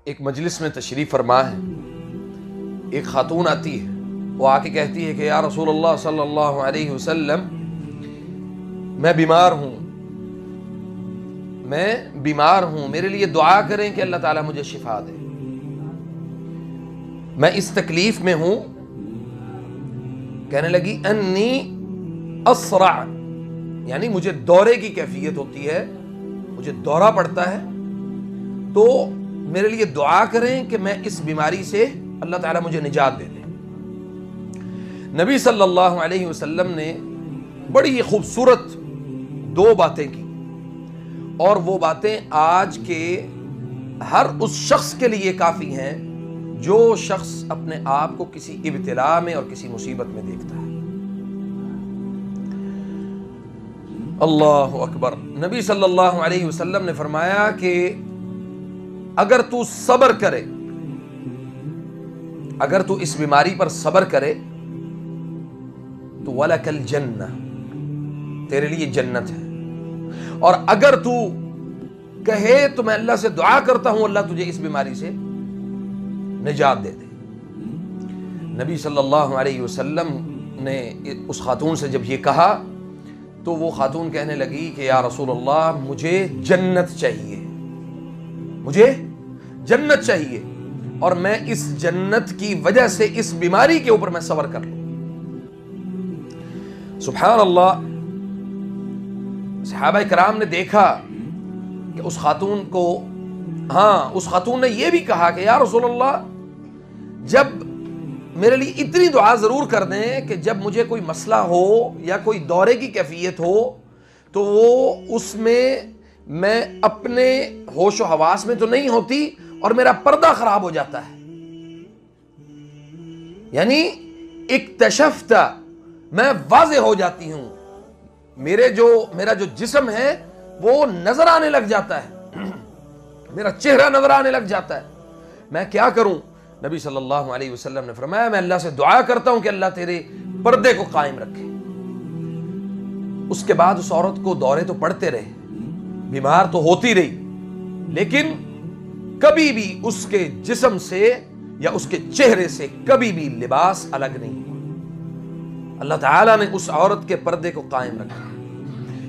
ایک مجلس میں تشریف فرما ہے، ایک خاتون آتی ہے، وہ آ کے کہتی ہے کہ یا رسول اللہ صلی اللہ علیہ وسلم میں بیمار ہوں، میرے لیے دعا کریں کہ اللہ تعالیٰ مجھے شفا دے، میں اس تکلیف میں ہوں۔ کہنے لگی انی اسرع، یعنی مجھے دورے کی کیفیت ہوتی ہے، مجھے دورہ پڑتا ہے، تو میرے لیے دعا کریں کہ میں اس بیماری سے اللہ تعالیٰ مجھے نجات دے دے۔ نبی صلی اللہ علیہ وسلم نے بڑی خوبصورت دو باتیں کی، اور وہ باتیں آج کے ہر اس شخص کے لیے کافی ہیں جو شخص اپنے آپ کو کسی ابتلا میں اور کسی مصیبت میں دیکھتا ہے۔ اللہ اکبر۔ نبی صلی اللہ علیہ وسلم نے فرمایا کہ اگر تو صبر کرے، اگر تو اس بیماری پر صبر کرے تو وَلَكَ الْجَنَّةُ، تیرے لیے جنت ہے، اور اگر تو کہے تو میں اللہ سے دعا کرتا ہوں اللہ تجھے اس بیماری سے نجات دے دے۔ نبی صلی اللہ علیہ وسلم نے اس خاتون سے جب یہ کہا تو وہ خاتون کہنے لگی کہ یا رسول اللہ مجھے جنت چاہیے، مجھے جنت چاہیے، اور میں اس جنت کی وجہ سے اس بیماری کے اوپر میں صبر کر لوں۔ سبحان اللہ۔ صحابہ کرام نے دیکھا کہ اس خاتون کو، اس خاتون نے یہ بھی کہا کہ یا رسول اللہ جب میرے لیے اتنی دعا ضرور کر دیں کہ جب مجھے کوئی مسئلہ ہو یا کوئی دورے کی کیفیت ہو تو وہ اس میں اپنے ہوش و حواس میں تو نہیں ہوتی اور میرا پردہ خراب ہو جاتا ہے، یعنی اکتشفت، میں واضح ہو جاتی ہوں، میرا جو جسم ہے وہ نظر آنے لگ جاتا ہے، میرا چہرہ نظر آنے لگ جاتا ہے، میں کیا کروں؟ نبی صلی اللہ علیہ وسلم نے فرمایا میں اللہ سے دعا کرتا ہوں کہ اللہ تیرے پردے کو قائم رکھے۔ اس کے بعد اس عورت کو دورے تو پڑتے رہے، بیمار تو ہوتی رہی، لیکن کبھی بھی اس کے جسم سے یا اس کے چہرے سے کبھی بھی لباس الگ نہیں ہوا۔ اللہ تعالیٰ نے اس عورت کے پردے کو قائم رکھا۔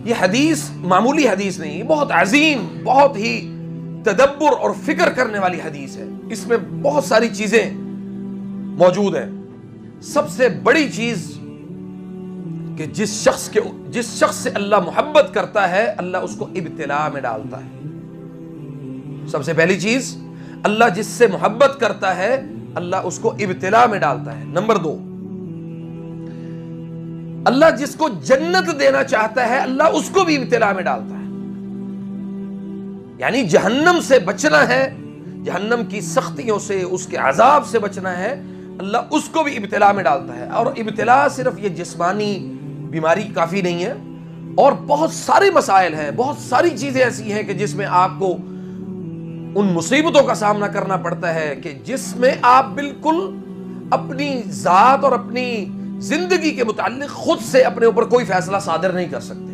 یہ حدیث معمولی حدیث نہیں، بہت عظیم، بہت ہی تدبر اور فکر کرنے والی حدیث ہے۔ اس میں بہت ساری چیزیں موجود ہیں۔ سب سے بڑی چیز کہ جس شخص سے اللہ محبت کرتا ہے اللہ اس کو ابتلا میں ڈالتا ہے۔ سب سے پہلی چیز، اللہ جس سے محبت کرتا ہے اللہ اس کو ابتلا میں ڈالتا ہے۔ نمبر 2، اللہ جس کو جنت دینا چاہتا ہے اللہ اس کو بھی ابتلا میں ڈالتا ہے۔ یعنی جہنم سے بچنا ہے، جہنم کی سختیوں سے، اس کے عذاب سے بچنا ہے، اللہ اس کو بھی ابتلا میں ڈالتا ہے۔ اور ابتلا صرف یہ جسمانی بیماری کافی نہیں ہے، اور بہت سارے مسائل ہیں، بہت ساری چیزیں ایسی ہیں کہ جس میں آپ کو ان مصیبتوں کا سامنا کرنا پڑتا ہے کہ جس میں آپ بالکل اپنی ذات اور اپنی زندگی کے متعلق خود سے اپنے اوپر کوئی فیصلہ صادر نہیں کر سکتے۔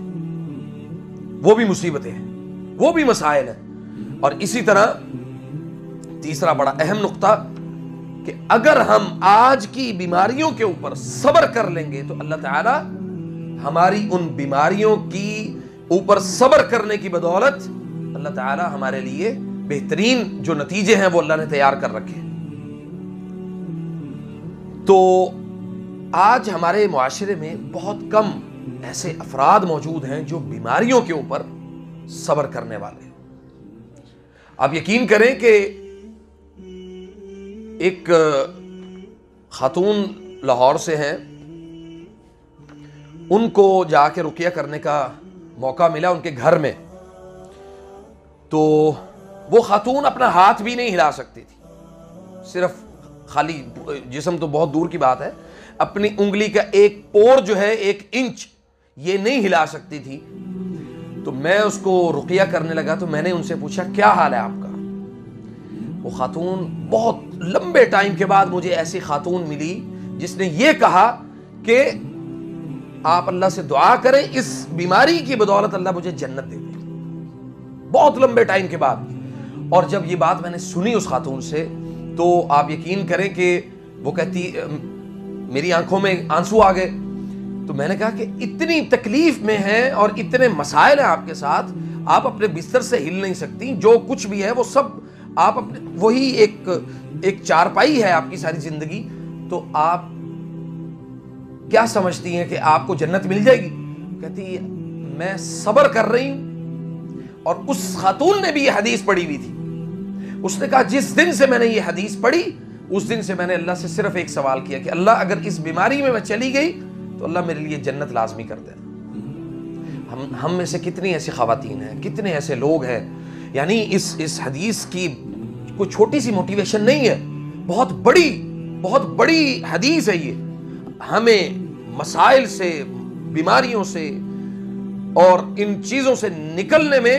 وہ بھی مصیبتیں ہیں، وہ بھی مسائل ہیں۔ اور اسی طرح تیسرا بڑا اہم نقطہ کہ اگر ہم آج کی بیماریوں کے اوپر صبر کر لیں گے تو اللہ تعالی ہماری ان بیماریوں کی اوپر صبر کرنے کی بدولت اللہ تعالی ہمارے لیے بہترین جو نتیجے ہیں وہ اللہ نے تیار کر رکھے۔ تو آج ہمارے معاشرے میں بہت کم ایسے افراد موجود ہیں جو بیماریوں کے اوپر صبر کرنے والے ہیں۔ آپ یقین کریں کہ ایک خاتون لاہور سے ہیں، ان کو جا کے رقیہ کرنے کا موقع ملا ان کے گھر میں، تو وہ خاتون اپنا ہاتھ بھی نہیں ہلا سکتی تھی، صرف خالی جسم تو بہت دور کی بات ہے، اپنی انگلی کا ایک پور جو ہے 1 انچ یہ نہیں ہلا سکتی تھی۔ تو میں اس کو رقیہ کرنے لگا تو میں نے ان سے پوچھا کیا حال ہے آپ کا؟ وہ خاتون بہت لمبے ٹائم کے بعد مجھے ایسی خاتون ملی جس نے یہ کہا کہ آپ اللہ سے دعا کریں اس بیماری کی بدولت اللہ مجھے جنت دے دے، بہت لمبے ٹائم کے بعد۔ اور جب یہ بات میں نے سنی اس خاتون سے تو آپ یقین کریں کہ وہ کہتی میری آنکھوں میں آنسو آ گئے. تو میں نے کہا کہ اتنی تکلیف میں ہیں اور اتنے مسائل ہیں آپ کے ساتھ, آپ اپنے بستر سے ہل نہیں سکتی, جو کچھ بھی ہے وہ سب آپ اپنے, وہی ایک چارپائی ہے آپ کی ساری زندگی, تو آپ کیا سمجھتی ہیں کہ آپ کو جنت مل جائے گی؟ کہتی میں صبر کر رہی ہوں. اور اس خاتون نے بھی یہ حدیث پڑھی ہوئی تھی. اس نے کہا جس دن سے میں نے یہ حدیث پڑھی اس دن سے میں نے اللہ سے صرف ایک سوال کیا کہ اللہ اگر اس بیماری میں چلی گئی تو اللہ میرے لیے جنت لازمی کر دینا. ہم میں سے کتنی ایسی خواتین ہیں, کتنے ایسے لوگ ہیں, یعنی اس حدیث کی کوئی چھوٹی سی موٹیویشن نہیں ہے, بہت بڑی حدیث ہے یہ. ہمیں مسائل سے, بیماریوں سے اور ان چیزوں سے نکلنے میں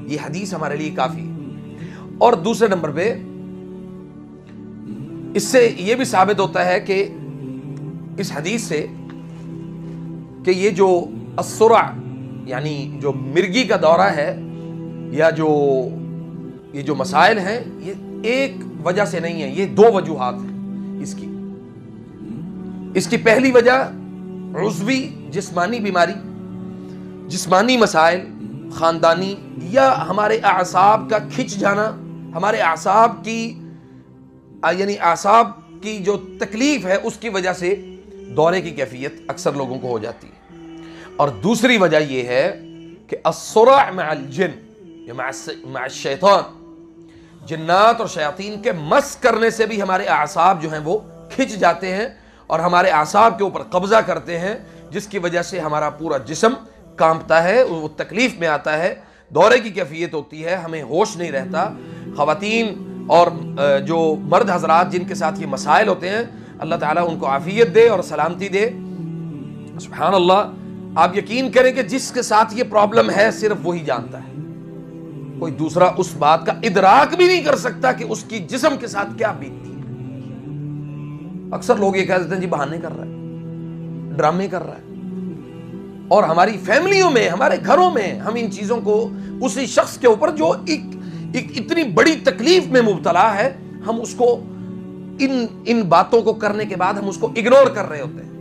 یہ حدیث ہمارے لیے کافی ہے. اور دوسرے نمبر پہ اس سے یہ بھی ثابت ہوتا ہے کہ اس حدیث سے کہ یہ جو السرع یعنی جو مرگی کا دورہ ہے یا یہ جو مسائل ہیں یہ ایک وجہ سے نہیں ہے, یہ دو وجوہات ہیں اس کی پہلی وجہ عضوی جسمانی بیماری, جسمانی مسائل, خاندانی یا ہمارے اعصاب کا کھنچ جانا, ہمارے اعصاب کی جو تکلیف ہے اس کی وجہ سے دورے کی کیفیت اکثر لوگوں کو ہو جاتی ہے. اور دوسری وجہ یہ ہے کہ الصرع مع الجن یا مع الشیطان, جنات اور شیاطین کے مس کرنے سے بھی ہمارے اعصاب جو ہیں وہ کھنچ جاتے ہیں اور ہمارے اعصاب کے اوپر قبضہ کرتے ہیں, جس کی وجہ سے ہمارا پورا جسم کانپتا ہے, وہ تکلیف میں آتا ہے, دورے کی کیفیت ہوتی ہے, ہمیں ہوش نہیں رہتا. خواتین اور جو مرد حضرات جن کے ساتھ یہ مسائل ہوتے ہیں, اللہ تعالیٰ ان کو عافیت دے اور سلامتی دے. سبحان اللہ, آپ یقین کریں کہ جس کے ساتھ یہ پرابلم ہے صرف وہی جانتا ہے, کوئی دوسرا اس بات کا ادراک بھی نہیں کر سکتا کہ اس کی جسم کے ساتھ کیا بیتتی ہے. اکثر لوگ یہ کہہ دیتے ہیں جی بہانے کر رہا ہے, ڈرامے کر رہا ہے. اور ہماری فیملیوں میں, ہمارے گھروں میں ہم ان چیزوں کو اسی شخص کے اوپر جو ایک اتنی بڑی تکلیف میں مبتلا ہے, ہم اس کو ان باتوں کو کرنے کے بعد ہم اس کو اگنور کر رہے ہوتے ہیں.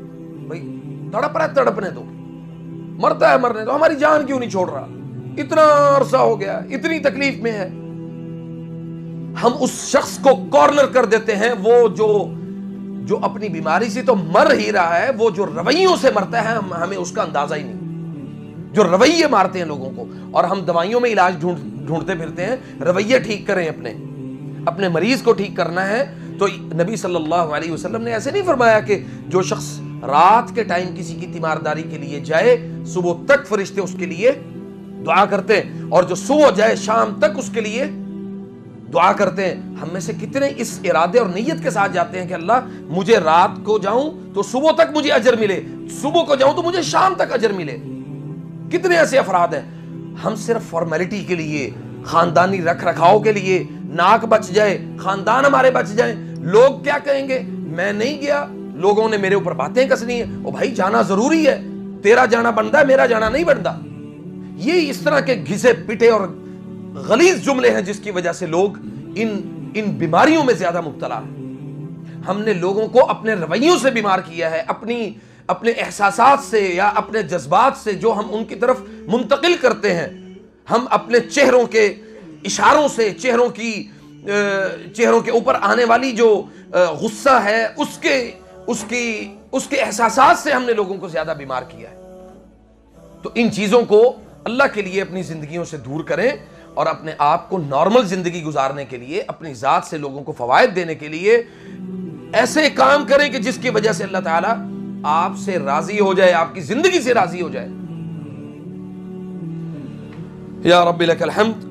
بھائی تڑپ رہا ہے تڑپنے دو, مرتا ہے مرنے دو, ہماری جان کیوں نہیں چھوڑ رہا, اتنا عرصہ ہو گیا, اتنی تکلیف میں ہے. ہم اس شخص کو کارنر کر دیتے ہیں, وہ جو اپنی بیماری سے تو مر ہی رہا ہے, وہ جو رویوں سے مرتا ہے ہمیں اس کا اندازہ ہی نہیں, جو رویے مارتے ہیں لوگوں کو. اور ہم دوائیوں میں علاج ڈھونڈتے پھرتے ہیں, رویے ٹھیک کریں, اپنے مریض کو ٹھیک کرنا ہے. تو نبی صلی اللہ علیہ وسلم نے ایسے نہیں فرمایا کہ جو شخص رات کے ٹائم کسی کی تیمارداری کے لیے جائے, صبح تک فرشتے اس کے لیے دعا کرتے ہیں, اور جو صبح جائے شام تک اس کے لیے دعا کرتے ہیں. ہم میں سے کتنے اس ارادے اور نیت کے ساتھ جاتے ہیں کہ اللہ مجھے رات کو جاؤں تو صبح تک مجھے اجر ملے, صبح کو جاؤں تو مجھے شام تک اجر ملے. کتنے ایسے افراد ہیں. ہم صرف فارمیلٹی کے لیے, خاندانی رکھ رکھاؤ کے لیے, ناک بچ جائے, خاندان ہمارے بچ جائیں, لوگ کیا کہیں گے, میں نہیں گیا, لوگوں نے میرے اوپر باتیں کسنی ہیں, او بھائی جانا ضروری ہے, تیرا جانا بنتا ہے, میرا جانا نہیں بنتا. یہ اس طرح کے گھسے پٹے اور غلیظ جملے ہیں جس کی وجہ سے لوگ ان بیماریوں میں زیادہ مبتلا ہیں. ہم نے لوگوں کو اپنے رویوں سے بیمار کیا ہے, اپنے احساسات سے یا اپنے جذبات سے جو ہم ان کی طرف منتقل کرتے ہیں. ہم اپنے چہروں کے اشاروں سے, چہروں کے اوپر آنے والی جو غصہ ہے اس کے احساسات سے ہم نے لوگوں کو زیادہ بیمار کیا ہے. تو ان چیزوں کو اللہ کے لیے اپنی زندگیوں سے دور کریں اور اپنے آپ کو نارمل زندگی گزارنے کے لیے, اپنی ذات سے لوگوں کو فوائد دینے کے لیے ایسے کام کریں کہ جس کی وجہ سے اللہ تعالیٰ آپ سے راضی ہو جائے, آپ کی زندگی سے راضی ہو جائے. یا رب لک الحمد.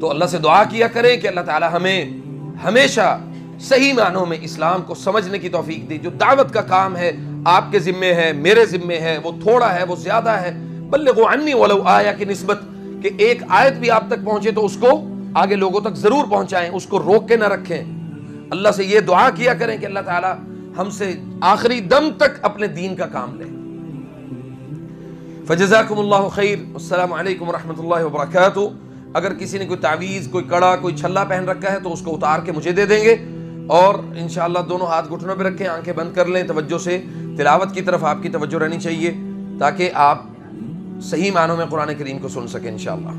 تو اللہ سے دعا کیا کریں کہ اللہ تعالیٰ ہمیں ہمیشہ صحیح معنوں میں اسلام کو سمجھنے کی توفیق دے. جو دعوت کا کام ہے آپ کے ذمے ہے, میرے ذمے ہے, وہ تھوڑا ہے, وہ زیادہ ہے. بلغوا عنی ولو آیہ کی نسبت کہ ایک آیت بھی آپ تک پہنچے تو اس کو آگے لوگوں تک ضرور پہنچائیں, اس کو روک کے نہ رکھیں. اللہ سے یہ دعا کیا کریں کہ اللہ تعالیٰ ہم سے آخری دم تک اپنے دین کا کام لے. فجزاکم اللہ خیر. السلام علیکم ورحمۃ اللہ وبرکاتہ. اگر کسی نے کوئی تعویذ، کوئی کڑا، کوئی چھلا پہن رکھا ہے تو اس کو اتار کے مجھے دے دیں گے، اور انشاءاللہ دونوں ہاتھ گھٹنوں پہ رکھیں، آنکھیں بند کر لیں، توجہ سے تلاوت کی طرف آپ کی توجہ رہنی چاہیے تاکہ آپ صحیح معنوں میں قرآن کریم کو سن سکیں انشاءاللہ۔